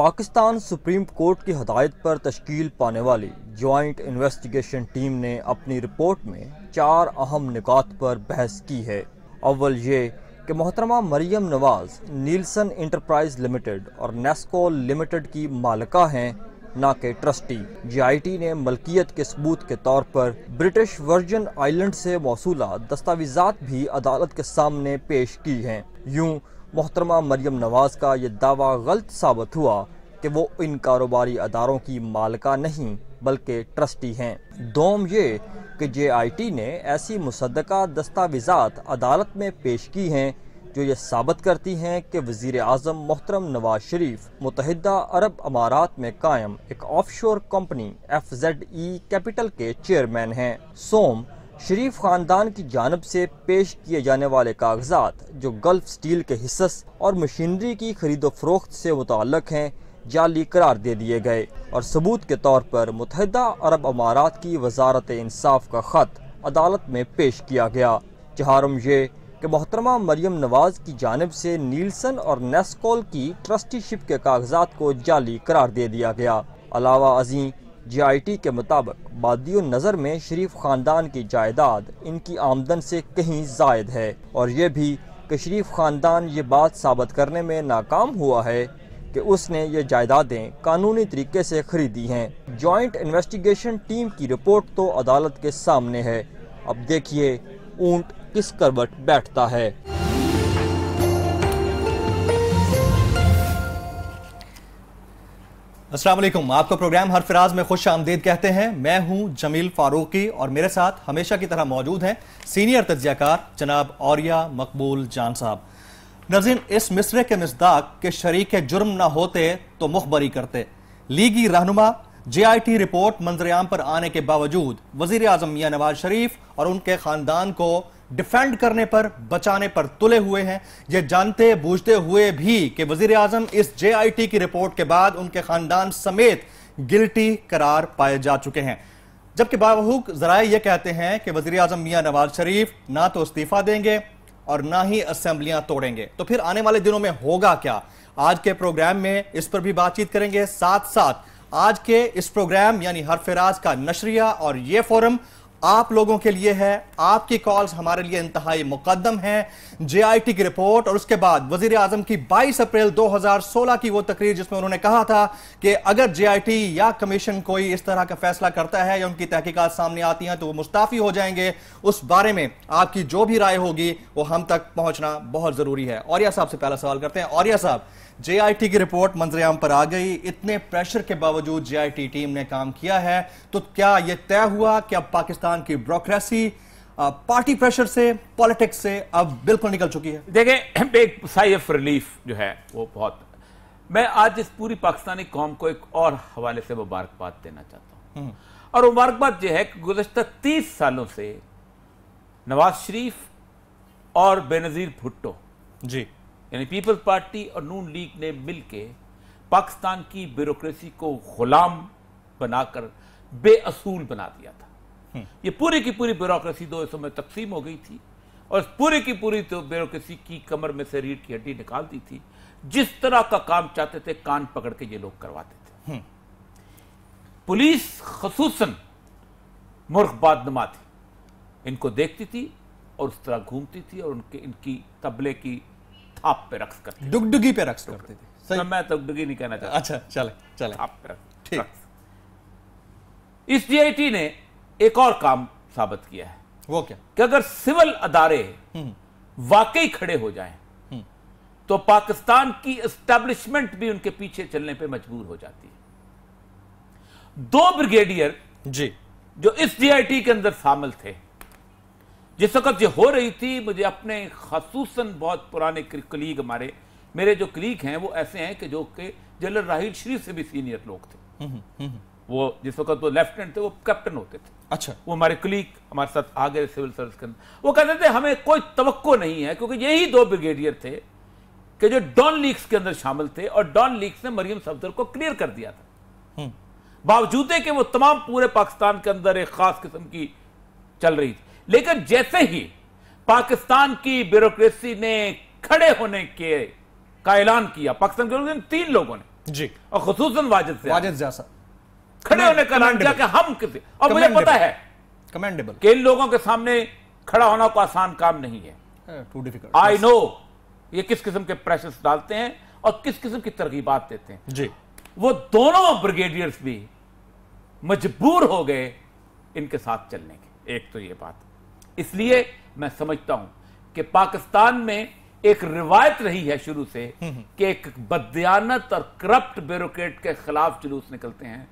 Pakistan supreme court की हदायत पर तश्कील पाने वाली जॉइंट इन्वेस्टिगेशन टीम ने अपनी रिपोर्ट में 4 अहम निकात पर बहस की है। अव्वल ये कि मोहतरमा Maryam Nawaz Nielsen enterprise limited और नेस्को लिमिटेड की मालिका हैं, ना कि ट्रस्टी। GIT ने मलकियत के सबूत के तौर पर ब्रिटिश वर्जिन आइलैंड से मौसूला दस्तावेजात भी अदालत के सामने पेश की हैं। यूं मोहतरमा मरियम नवाज का ये दावा गलत साबित हुआ कि वो इन कारोबारी अदारों की मालिका नहीं बल्कि ट्रस्टी हैं। दोम ये कि JIT ने ऐसी मुसद्दका दस्तावेजात अदालत में पेश की हैं जो ये साबित करती हैं कि वज़ीर आज़म मोहतरम नवाज शरीफ मुत्तहिदा अरब अमारात में कायम एक ऑफशोर कंपनी FZE कैपिटल के चेयरमैन हैं। सोम शरीफ खानदान की जानिब से पेश किए जाने वाले कागजात जो गल्फ स्टील के हिस्स और मशीनरी की खरीदो फरोख्त से मुताल्लिक हैं, जाली करार दे दिए गए और सबूत के तौर पर मुत्तहिदा अरब अमारात की वजारत इंसाफ का खत अदालत में पेश किया गया। चहारम ये कि मोहतरमा मरियम नवाज की जानिब से नीलसन और नेस्कोल की ट्रस्टीशिप के कागजात को जाली करार दे दिया गया। अलावा अजीं JIT के मुताबिक बादियो नज़र में शरीफ खानदान की जायदाद इनकी आमदन से कहीं ज़ायद है और ये भी कि शरीफ खानदान ये बात साबित करने में नाकाम हुआ है कि उसने ये जायदादें कानूनी तरीके से खरीदी हैं। जॉइंट इन्वेस्टिगेशन टीम की रिपोर्ट तो अदालत के सामने है। अब देखिए ऊंट किस करवट बैठता है। अस्सलाम वालेकुम, आपका प्रोग्राम हरफराज में खुश आमदीद कहते हैं। मैं हूं जमील फारूकी और मेरे साथ हमेशा की तरह मौजूद हैं सीनियर तज्जियाकार जनाब औरिया मकबूल जान साहब। नाज़रीन, इस मिसरे के मिसदाक के शरीक जुर्म ना होते तो मुखबरी करते। लीगी रहनुमा JIT रिपोर्ट मंजरेआम पर आने के बावजूद वजीर आजम मियां नवाज शरीफ और उनके खानदान को डिफेंड करने पर, बचाने पर तुले हुए हैं, ये जानते बूझते हुए भी कि वजीर आजम इस JIT की रिपोर्ट के बाद उनके खानदान समेत गिल्टी करार पाए जा चुके हैं। जबकि बावजूद जराए ये कहते हैं कि वजीर आजम मियां नवाज शरीफ ना तो इस्तीफा देंगे और ना ही असेंबलियां तोड़ेंगे। तो फिर आने वाले दिनों में होगा क्या? आज के प्रोग्राम में इस पर भी बातचीत करेंगे। साथ साथ आज के इस प्रोग्राम यानी हरफराज का नशरिया और ये फोरम आप लोगों के लिए है। आपकी कॉल्स हमारे लिए इंतहाई मुकद्दम है। JIT की रिपोर्ट और उसके बाद वजीर आजम की 22 अप्रैल 2016 की वो तकरीर जिसमें उन्होंने कहा था कि अगर JIT या कमीशन कोई इस तरह का फैसला करता है या उनकी तहकीकात सामने आती हैं तो वो मुस्ताफी हो जाएंगे। उस बारे में आपकी जो भी राय होगी वो हम तक पहुंचना बहुत जरूरी है। औरिया साहब से पहला सवाल करते हैं। औरिया साहब, JIT की रिपोर्ट मंजरेआम पर आ गई, इतने प्रेशर के बावजूद JIT टीम ने काम किया है, तो क्या यह तय हुआ कि अब पाकिस्तान की ब्यूरोक्रेसी पार्टी प्रेशर से, पॉलिटिक्स से अब बिल्कुल निकल चुकी है? देखें, एक साई ऑफ रिलीफ जो है वो बहुत, मैं आज इस पूरी पाकिस्तानी कौम को एक और हवाले से मुबारकबाद देना चाहता हूं। और मुबारकबाद यह है कि गुज़श्ता 30 सालों से नवाज शरीफ और बेनजीर भुट्टो जी यानी पीपल्स पार्टी और नून लीग ने मिलकर पाकिस्तान की ब्यूरोक्रेसी को गुलाम बनाकर बेअसूल बना दिया था। ये पूरी की पूरी ब्यूरोक्रेसी 2 हिस्सों में तकसीम हो गई थी और पूरी की पूरी तो ब्यूरोक्रेसी की कमर में से रीढ़ की हड्डी निकाल दी थी। जिस तरह का काम चाहते थे कान पकड़ के ये लोग करवाते थे। पुलिस खसूसन मुर्खबाद नमा थी, इनको देखती थी और उस तरह घूमती थी और इनकी तबले की थाप पे रक्स करते, डुगडुगी पे रक्स करते थे। मैं तो डुगडुगी नहीं कहना चाहता। अच्छा, चले थाप पे रक्स। इस JIT ने एक और काम साबित किया है। वो क्या? कि अगर सिविल अदारे वाकई खड़े हो जाएं तो पाकिस्तान की एस्टैब्लिशमेंट भी उनके पीछे चलने पे मजबूर हो जाती है। 2 ब्रिगेडियर जी जो इस JIT के अंदर शामिल थे, जिस वक्त ये हो रही थी, मुझे अपने खसूसन बहुत पुराने कलीग, मेरे जो कलीग हैं वो ऐसे हैं कि जो कि जनरल राहील शरीफ से भी सीनियर लोग थे। वो जिस वक्त वो लेफ्टिनेंट थे वो कैप्टन होते थे। अच्छा, वो हमारे कलीग हमारे साथ आ गए सिविल सर्विस के अंदर। वो कहते थे हमें कोई तवक्को नहीं है, क्योंकि यही 2 ब्रिगेडियर थे कि जो डॉन लीग्स के अंदर शामिल थे और डॉन लीग्स ने मरियम सफदर को क्लियर कर दिया था, बावजूद है कि वो तमाम पूरे पाकिस्तान के अंदर एक खास किस्म की चल रही थी। लेकिन जैसे ही पाकिस्तान की ब्यूरोक्रेसी ने खड़े होने का ऐलान किया, पाकिस्तान के 3 लोगों ने जी, और खुसूसन वाजिद ज़िया साहब खड़े होने का नाम किया कि हम किसी, और मुझे पता है कमेंडेबल कि इन लोगों के सामने खड़ा होना कोई आसान काम नहीं है। To difficult. आई नो ये किस किस्म के प्रेशर्स डालते हैं और किस किस्म की तरगीबात देते हैं जी। वो दोनों ब्रिगेडियर्स भी मजबूर हो गए इनके साथ चलने के। एक तो ये बात, इसलिए मैं समझता हूं कि पाकिस्तान में एक रिवायत रही है शुरू से कि एक बददियानत और करप्ट ब्यूरोक्रेट के खिलाफ जुलूस निकलते हैं।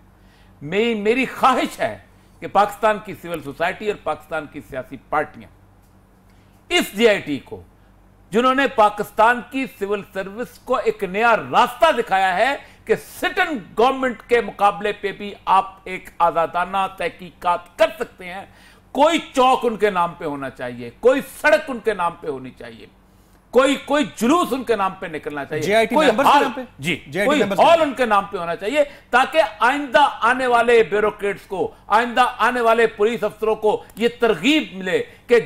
मेरी ख्वाहिश है कि पाकिस्तान की सिविल सोसाइटी और पाकिस्तान की सियासी पार्टियां इस जीआईटी को, जिन्होंने पाकिस्तान की सिविल सर्विस को एक नया रास्ता दिखाया है कि सिटिंग गवर्नमेंट के मुकाबले पे भी आप एक आजादाना तहकीकात कर सकते हैं, कोई चौक उनके नाम पे होना चाहिए, कोई सड़क उनके नाम पे होनी चाहिए, कोई जुलूस उनके नाम पे निकलना चाहिए, कोई हॉल, जी, कोई हॉल उनके नाम पे होना चाहिए, ताकि आइंदा आने वाले ब्यूरोक्रेट्स को, आइंदा आने वाले पुलिस अफसरों को यह तरगीब मिले कि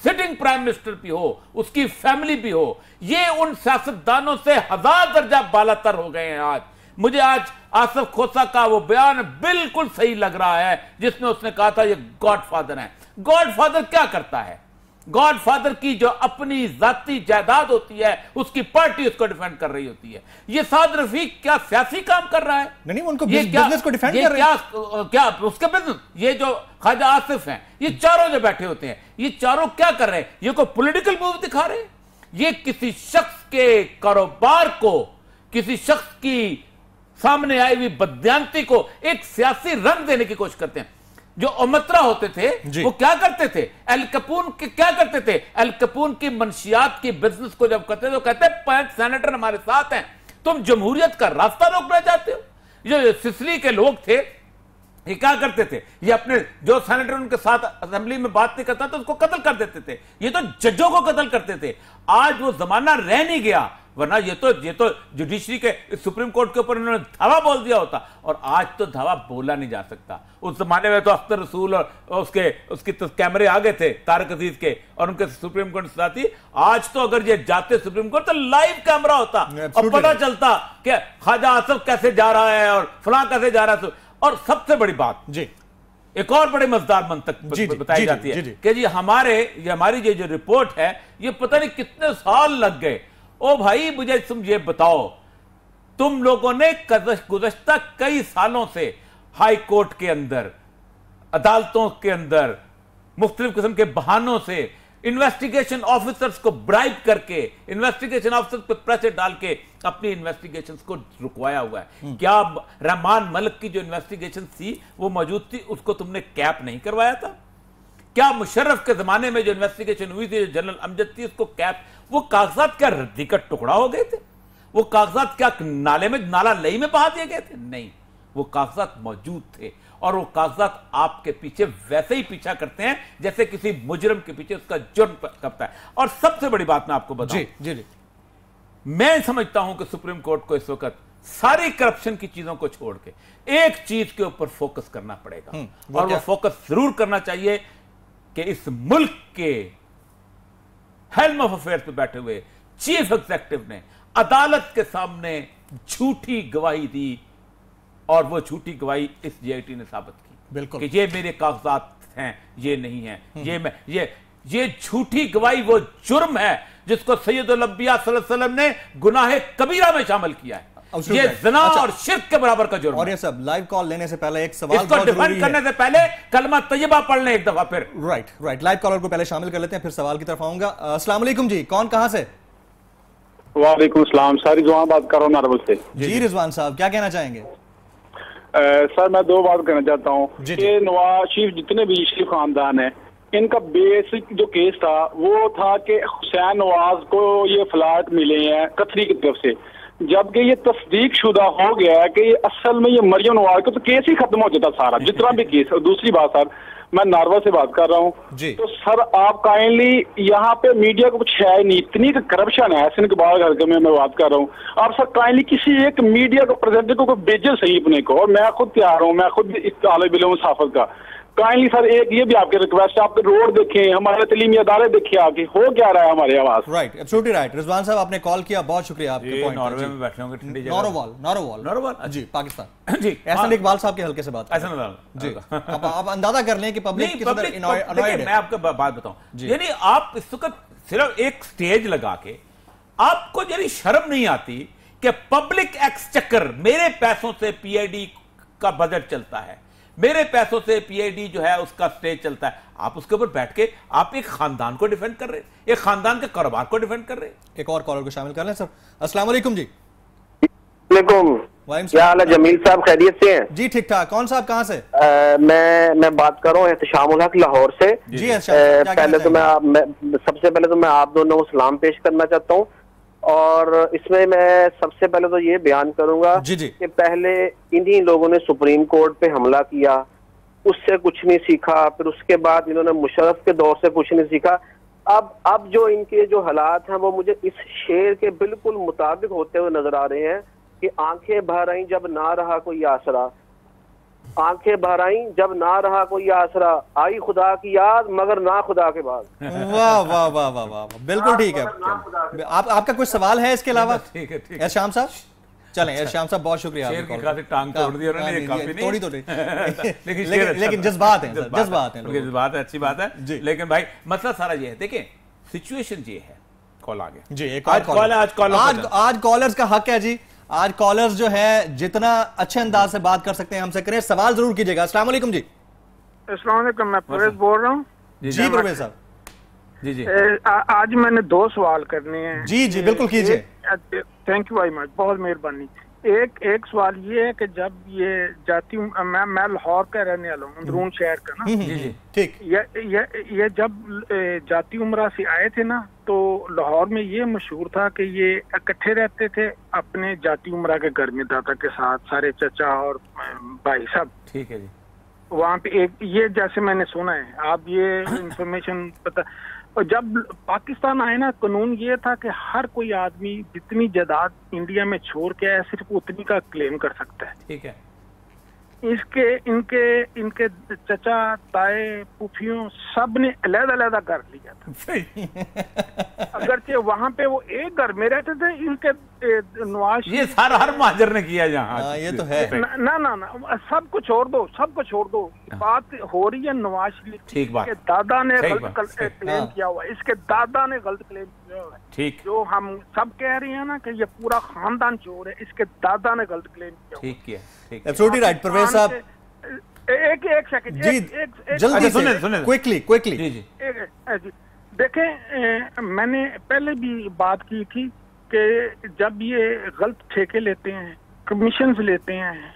सिटिंग प्राइम मिनिस्टर भी हो, उसकी फैमिली भी हो। ये उन सियासतदानों से 1000 दर्जा बालातर हो गए हैं। आज मुझे आसिफ खोसा का वो बयान बिल्कुल सही लग रहा है जिसमें उसने कहा था ये गॉडफादर है। गॉडफादर क्या करता है? गॉडफादर की जो अपनी जाती जायदाद होती है उसकी पार्टी उसको डिफेंड कर रही होती है। ये साद रफीक क्या सियासी काम कर रहा है? नहीं, उनको बिजनेस को डिफेंड कर रहे हैं। क्या उसका बिजनेस? ये जो ख्वाजा आसिफ हैं, ये चारों जो बैठे होते हैं, ये चारों क्या कर रहे हैं? ये कोई पॉलिटिकल मूव दिखा रहे हैं? ये किसी शख्स के कारोबार को, किसी शख्स की सामने आई हुई बदयांती को एक सियासी रंग देने की कोशिश करते हैं। जो ओमत्रा होते थे वो क्या करते थे? एल कपून के क्या करते थे? एल कपून की मंशियात की बिजनेस को जब करते थे तो कहते 5 सेनेटर हमारे साथ हैं, तुम जमहूरियत का रास्ता रोकना चाहते हो। जो सिसली के लोग थे ये क्या करते थे? ये अपने जो सेनेटर उनके साथ असेंबली में बात नहीं करता तो उसको कत्ल कर देते थे। ये तो जजों को कत्ल करते थे। आज वो जमाना रह नहीं गया, वरना ये तो जुडिशरी के सुप्रीम कोर्ट के ऊपर उन्होंने धावा बोल दिया होता, और आज तो धावा बोला नहीं जा सकता। उस जमाने में तो अख्तर रसूल और उसके तो कैमरे आ गए थे तारक अजीज के और उनके सुप्रीम कोर्ट साथ ही। आज तो अगर ये जाते सुप्रीम कोर्ट तो लाइव कैमरा होता और पता चलता कि ख्वाजा आसिफ कैसे जा रहा है और फलां कैसे जा रहा है। और सबसे बड़ी बात जी, एक और बड़े मजेदार मंतक बताई जाती है कि जी हमारी जो रिपोर्ट है ये पता नहीं कितने साल लग गए। ओ भाई मुझे तुम ये बताओ, तुम लोगों ने गुज़श्ता कई सालों से हाई कोर्ट के अंदर, अदालतों के अंदर मुख्तलिफ किस्म के बहानों से इन्वेस्टिगेशन ऑफिसर्स को ब्राइब करके, इन्वेस्टिगेशन ऑफिसर्स पे प्रेशर डाल के अपनी इन्वेस्टिगेशंस को रुकवाया हुआ है। क्या रहमान मलिक की जो इन्वेस्टिगेशन थी वो मौजूद थी, उसको तुमने कैप नहीं करवाया था? क्या मुशर्रफ के जमाने में जो इन्वेस्टिगेशन हुई थी, जो जनरल अमजद थी, उसको कैप, वो कागजात क्या रद्दी का टुकड़ा हो गए थे? वो कागजात क्या नाला लई में बहा दिए गए थे? नहीं, वो कागजात मौजूद थे और वो कागजात आपके पीछे वैसे ही पीछा करते हैं जैसे किसी मुजरिम के पीछे उसका जुर्म करता है। और सबसे बड़ी बात मैं आपको बताऊं, जी, मैं समझता हूं कि सुप्रीम कोर्ट को इस वक्त सारी करप्शन की चीजों को छोड़ के एक चीज के ऊपर फोकस करना पड़ेगा, और वो फोकस जरूर करना चाहिए कि इस मुल्क के हेल्म ऑफ अफेयर्स पे बैठे हुए चीफ एग्जीक्यूटिव ने अदालत के सामने झूठी गवाही दी, और वो झूठी गवाही इस जीआईटी ने साबित की बिल्कुल कि ये मेरे कागजात हैं, ये नहीं है। ये झूठी गवाही वो जुर्म है जिसको सैयदुल अंबिया सल्लल्लाहु अलैहि वसल्लम ने गुनाह कबीरा में शामिल किया है। ये ज़िना और शिर्क के बराबर का जुर्म। और ये सब लाइव कॉल लेने से पहले एक सवाल इसको डिफेंड करने से पहले कलमा तैयबा पढ़ लें एक दफा फिर। राइट, लाइव कॉलर को पहले शामिल कर लेते हैं, फिर सवाल की तरफ आऊंगा। अस्सलाम वालेकुम जी, कौन कहां से? वालेकुम सलाम, सर रिजवान बात कर रहा हूं नारवल से। जी रिजवान साहब, क्या कहना चाहेंगे? सर मैं 2 बात कहना चाहता हूँ कि नवाज शरीफ जितने भी शरीफ खानदान है, इनका बेसिक जो केस था वो था कि हुसैन नवाज को ये फ्लैट मिले हैं कतरी की तरफ से, जबकि ये तस्दीक शुदा हो गया है कि ये असल में ये मरियम नवाज को, तो केस ही खत्म हो जाता सारा जितना भी केस। और दूसरी बात सर, मैं नारवा से बात कर रहा हूँ, तो सर आप काइंडली यहाँ पे मीडिया को कुछ है नहीं, इतनी करप्शन है सिंध के बाद हल्के में मैं बात कर रहा हूँ। आप सर काइंडली किसी एक मीडिया को प्रेजेंटर को भेजे सही अपने को, और मैं खुद तैयार हूँ, मैं खुद तालिब इल्म मुसाफिर का, काइंडली सर एक ये भी आपकी रिक्वेस्ट है, आप रोड देखें, हमारे तलीमी अदारे देखिए, आगे हो क्या रहा है हमारे आवाज। Right, absolutely right. रिजवान साहब आपने कॉल किया, बहुत शुक्रिया आपके पॉइंट। नॉर्वे में बैठे होंगे ठंडी जगह। नॉरोवाल जी, पाकिस्तान जी। एहसन इकबाल साहब के हल्के से बात जी। आप अंदाजा कर लें कि पब्लिक किस तरह अनॉयड है। मैं आपको बात बताऊं, यानी आप इस वक्त सिर्फ एक स्टेज लगा के आपको यानी शर्म नहीं आती कि पब्लिक एक्सचेकर, मेरे पैसों से पीआईडी का बजट चलता है, मेरे पैसों से पीआईडी जो है उसका स्टेज चलता है, आप उसके ऊपर बैठ के आप एक खानदान को डिफेंड कर रहे हैं, एक खानदान के कारोबार को डिफेंड कर रहे हैं। एक और कॉलर को शामिल कर लें सर। अस्सलाम वालेकुम जी। क्या हाल है जमील साहब, खैरियत से हैं? जी ठीक ठाक। कौन साहब कहाँ से? मैं बात कर रहा हूँ एहतशामुल हक लाहौर से जी। पहले तो सबसे पहले तो मैं आप दोनों को सलाम पेश करना चाहता हूँ, और इसमें मैं सबसे पहले तो ये बयान करूंगा कि पहले इन्हीं लोगों ने सुप्रीम कोर्ट पे हमला किया, उससे कुछ नहीं सीखा, फिर उसके बाद इन्होंने मुशर्रफ के दौर से कुछ नहीं सीखा। अब जो इनके जो हालात हैं वो मुझे इस शेर के बिल्कुल मुताबिक होते हुए नजर आ रहे हैं कि आंखें भर आई जब ना रहा कोई आसरा, आंखें भर आई जब ना रहा कोई आसरा, आई खुदा की याद मगर ना खुदा के बाद। वाह वाह वाह वाह वाह, बिल्कुल ठीक है। आपका कुछ सवाल है इसके अलावा? ठीक है एरशाम साहब, चलें। एरशाम साहब बहुत शुक्रिया। टांग तोड़ दी उन्होंने, थोड़ी लेकिन जज्बात हैं, जज्बात हैं, जज्बात है, अच्छी बात है। लेकिन भाई मसला सारा ये है, देखिए सिचुएशन ये है। कॉल आ गया जी, एक आज कॉलर्स का हक है जी। आज कॉलर्स जो है जितना अच्छे अंदाज से बात कर सकते हैं हमसे करें, सवाल जरूर कीजिएगा। अस्सलाम वालेकुम जी। अस्सलाम वालेकुम, मैं परवेज बोल रहा हूँ। जी परवेज साहब। जी जी। आज मैंने 2 सवाल करने हैं। जी जी बिल्कुल कीजिए। थैंक यू वेरी मच, बहुत मेहरबानी। एक सवाल ये है कि जब ये जाती हूँ, मैं लाहौर का रहने वाला हूँ, अंदरून शहर का ना। जी जी ठीक। ये जब जाती उम्रा से आए थे ना, तो लाहौर में ये मशहूर था कि ये इकट्ठे रहते थे अपने जाती उम्रा के घर में, दादा के साथ, सारे चचा और भाई सब। ठीक है जी। वहाँ पे एक ये जैसे मैंने सुना है, आप ये इंफॉर्मेशन पता। और जब पाकिस्तान आए ना, कानून ये था कि हर कोई आदमी जितनी जायदाद इंडिया में छोड़ के आया सिर्फ उतनी का क्लेम कर सकता है। ठीक है। इनके चचा, ताए, पुफियों सब ने अलग-अलग कर लिया था। अगरचे वहाँ पे वो एक घर में रहते थे, इनके नवाज, ये सारा हर महाजर ने किया यहाँ। ये तो है। ना सब कुछ छोड़ दो, सब कुछ छोड़ दो। बात हो रही है नवाज शरीफ के दादा ने गलत क्लेम किया हुआ, इसके दादा ने गलत क्लेम किया हुआ है। ठीक। जो हम सब कह रहे हैं ना कि ये पूरा खानदान चोर है, इसके दादा ने गलत क्लेम किया। ठीक है, ठीक। एब्सोल्युटली राइट परवेज साहब। एक सेकंड जी, जल्दी से क्विकली जी जी। देखें, मैंने पहले भी बात की थी कि जब ये गलत ठेके लेते हैं, कमीशंस लेते हैं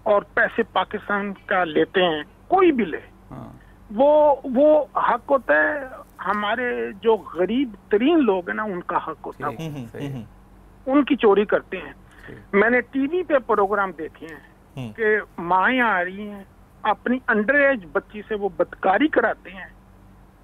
और पैसे पाकिस्तान का लेते हैं, कोई भी ले, वो हक होता है। हमारे जो गरीब तरीन लोग हैं ना, उनका हक होता है, उनकी चोरी करते हैं। मैंने टीवी पे प्रोग्राम देखे हैं कि माएँ आ रही हैं, अपनी अंडर एज बच्ची से वो बदकारी कराते हैं।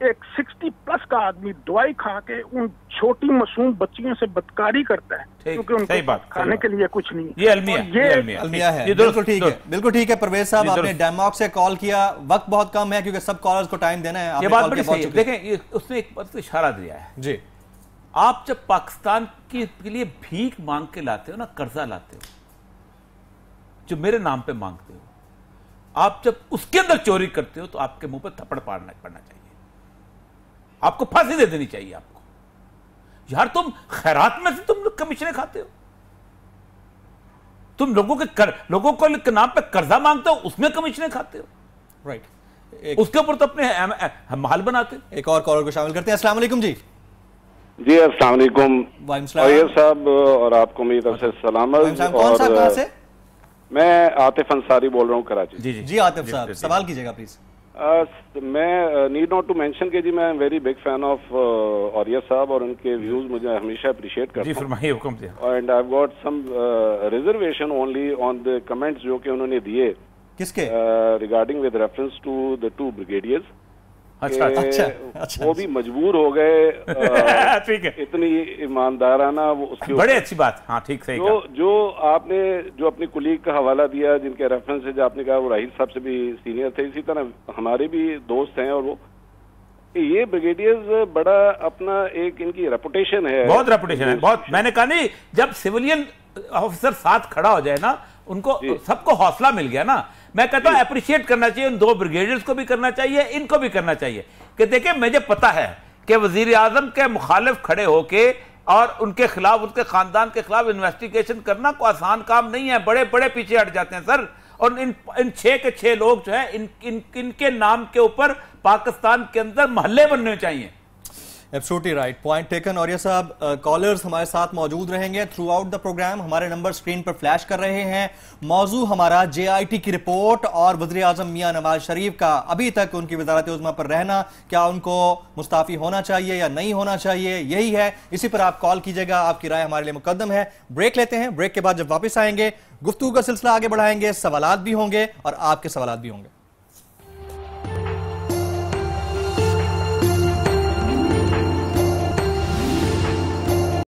एक 60+ का आदमी दवाई खा के उन छोटी मासूम बच्चियों से बदकारी करता है, क्योंकि उनको खाने के लिए कुछ नहीं। ये अलमिया है। बिल्कुल ठीक है, बिल्कुल ठीक है परवेज साहब। आपने डेनमार्क से कॉल किया, वक्त बहुत कम है क्योंकि सब कॉलर्स को टाइम देना है। ये बात बड़ी सही है। देखें, उसने एक बात तो इशारा दिया है जी। आप जब पाकिस्तान के लिए भीख मांग के लाते हो ना, कर्जा लाते हो, जो मेरे नाम पे मांगते हो, आप जब उसके अंदर चोरी करते हो तो आपके मुंह पर थप्पड़ पड़ना चाहिए, आपको फांसी दे देनी चाहिए। आपको यार, तुम खैरात में से तुम लोग कमीशनें खाते हो, तुम लोगों के नाम पे कर्जा मांगते हो, उसमें कमीशनें खाते हो। राइट। उसके ऊपर तो अपने महल बनाते हो। एक और कॉलर को शामिल करते हैं। अस्सलाम वालेकुम जी। जी अस्सलाम वालेकुम साहब, और आपको मेरी तरफ से सलामत। कौन साहब, कहां से? मैं आतिफ अंसारी बोल रहा हूँ, कराची। जी आतिफ साहब, सवाल कीजिएगा प्लीज। मैं नीड नॉट टू मेंशन कि जी मैं very big fan of Auriya साहब, और उनके व्यूज मुझे हमेशा अप्रिशिएट करता हूं। जी फरमाइए, हुक्म दिया। And I have got some reservation only on the comments जो कि उन्होंने दिए किसके regarding with reference to the 2 brigadiers. अच्छा, वो भी मजबूर हो गए ठीक है, इतनी ईमानदाराना वो उसके बड़े अच्छी बात। हाँ ठीक, सही कहा। जो आपने जो अपनी कुलीग का हवाला दिया, जिनके रेफरेंस से जो आपने कहा वो राहिल साहब से भी सीनियर थे, इसी तरह हमारे भी दोस्त हैं, और वो ये ब्रिगेडियर्स बड़ा अपना एक इनकी रेपुटेशन है, बहुत रेपुटेशन है, बहुत। मैंने कहा नहीं, जब सिविलियन ऑफिसर साथ खड़ा हो जाए ना, उनको सबको हौसला मिल गया ना। मैं कहता हूं अप्रिशिएट करना चाहिए, उन 2 ब्रिगेडियर्स को भी करना चाहिए, इनको भी करना चाहिए कि देखिए मुझे पता है कि वजीर आजम के मुखालिफ खड़े होके और उनके खिलाफ, उनके खानदान के खिलाफ इन्वेस्टिगेशन करना कोई आसान काम नहीं है, बड़े बड़े पीछे हट जाते हैं सर। और इन 6 के 6 लोग जो है इनके नाम के ऊपर पाकिस्तान के अंदर मोहल्ले बनने चाहिए। Absolutely right, point taken. और ये साहब, कॉलर्स हमारे साथ मौजूद रहेंगे थ्रू आउट द प्रोग्राम। हमारे नंबर स्क्रीन पर फ्लैश कर रहे हैं। मौजू हमारा JIT की रिपोर्ट और वज़ीर आज़म मियां नवाज शरीफ का अभी तक उनकी वज़ारत उज़्मा पर रहना, क्या उनको मुस्ताफ़ी होना चाहिए या नहीं होना चाहिए, यही है। इसी पर आप कॉल कीजिएगा, आपकी राय हमारे लिए मुकद्दम है। ब्रेक लेते हैं, ब्रेक के बाद जब वापस आएंगे गुफ्तगू का सिलसिला आगे बढ़ाएंगे, सवालात भी होंगे और आपके सवालात भी होंगे।